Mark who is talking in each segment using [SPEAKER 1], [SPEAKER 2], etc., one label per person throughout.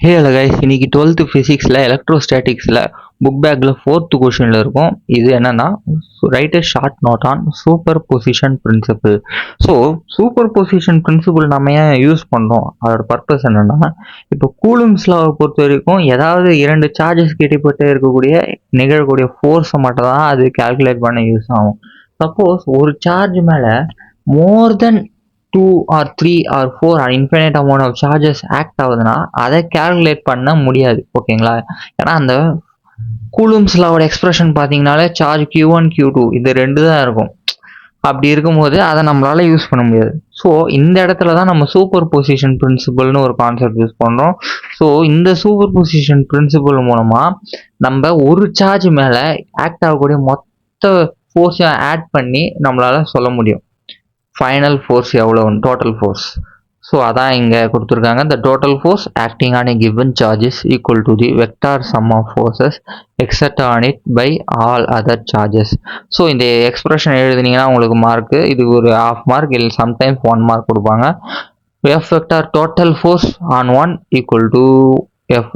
[SPEAKER 1] Hey hello guys, இன்னைக்கு 12th ஃபிசிக்ஸில் எலக்ட்ரோஸ்டாட்டிக்ஸில் book பேக்கில் 4th கொஷனில் இருக்கும். இது என்னன்னா, write a short note on superposition principle. So superposition principle நம்ம ஏன் யூஸ் பண்ணுறோம், அதோட பர்பஸ் என்னென்னா, இப்போ கூலும்ஸ் லாவை பொறுத்த வரைக்கும் ஏதாவது இரண்டு சார்ஜஸ் கிட்டப்பட்டு இருக்கக்கூடிய நிகழக்கூடிய ஃபோர்ஸை மட்டும் தான் அது கால்குலேட் பண்ண யூஸ் ஆகும். சப்போஸ் ஒரு சார்ஜ் மேலே மோர் தென் 2 or 3 or 4 or infinite amount of charges act ஆகுதுன்னா அதை கால்குலேட் பண்ண முடியாது. ஓகேங்களா? ஏன்னா அந்த கூலும்ஸ் லாவோட எக்ஸ்பிரஷன் பார்த்தீங்கனாலே சார்ஜ் Q1 Q2 இது ரெண்டு தான் இருக்கும். அப்படி இருக்கும்போது அதை நம்மளால யூஸ் பண்ண முடியாது. ஸோ இந்த இடத்துல தான் நம்ம சூப்பர் பொசிஷன் பிரின்சிபல்னு ஒரு கான்செப்ட் யூஸ் பண்ணுறோம். ஸோ இந்த சூப்பர் பொசிஷன் பிரின்சிபல் மூலமாக நம்ம ஒரு சார்ஜ் மேலே ஆக்ட் ஆகக்கூடிய மொத்த ஃபோர்ஸையும் ஆட் பண்ணி நம்மளால சொல்ல முடியும் ஃபைனல் ஃபோர்ஸ் எவ்வளோ, டோட்டல் ஃபோர்ஸ். ஸோ அதான் இங்கே கொடுத்துருக்காங்க. The total force acting on a given charges equal to the vector sum of forces exerted on it by all other charges. So இந்த எக்ஸ்பிரஷன் எழுதுனீங்கன்னா உங்களுக்கு மார்க்கு, இது ஒரு ஹாஃப் மார்க் இல்லை சம்டைம்ஸ் 1 மார்க் கொடுப்பாங்க. F vector total force on 1 equal to F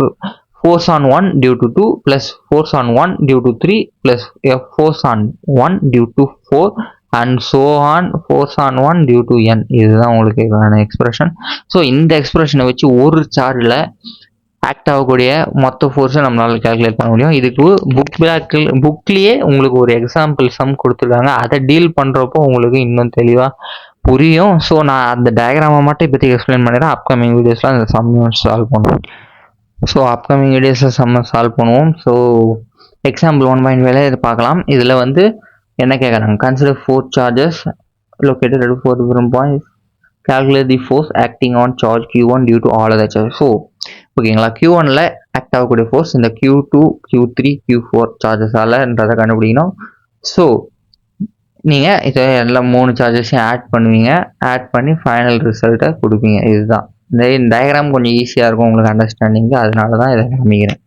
[SPEAKER 1] force on 1 due to 2 plus force on 1 due to 3 plus F force on 1 due to 4 and so on force on 1 due to n. இதுதான் உங்களுக்கு expression. So இந்த எக்ஸ்பிரஷனை வச்சு ஒரு சார்ஜில் act ஆகக்கூடிய மொத்த ஃபோர்ஸை நம்மளால் கால்குலேட் பண்ண முடியும். இதுக்கு புக்லேயே உங்களுக்கு ஒரு எக்ஸாம்பிள் சம் கொடுத்துருக்காங்க. அதை டீல் பண்ணுறப்போ உங்களுக்கு இன்னும் தெளிவாக புரியும். ஸோ நான் அந்த டயக்ராமை மட்டும் இப்போதைக்கு எக்ஸ்பிளைன் பண்ணிடுறேன். அப்கமிங் வீடியோஸில் அந்த சம் சால்வ் பண்ணுவோம். ஸோ அப்கமிங் வீடியோஸில் செம்ம சால்வ் பண்ணுவோம். ஸோ எக்ஸாம்பிள் 1.5 இதை பார்க்கலாம். இதில் வந்து என்ன கேட்குறாங்க, consider 4 charges located at 4 different points, calculate the force acting on charge Q1 due to all other charges. So ஓகேங்களா, Q1ல் ஆக்ட் ஆகக்கூடிய ஃபோர்ஸ் இந்த Q2 Q3 Q4 சார்ஜஸாலன்றதை கண்டுபிடிக்கணும். ஸோ நீங்கள் இதை எல்லாம் 3 சார்ஜஸையும் ஆட் பண்ணுவீங்க. ஆட் பண்ணி ஃபைனல் ரிசல்ட்டை கொடுப்பீங்க. இதுதான் இந்த டயக்ராம் கொஞ்சம் ஈஸியாக இருக்கும் உங்களுக்கு அண்டர்ஸ்டாண்டிங்கு, அதனால தான் இதை காமிக்கிறேன்.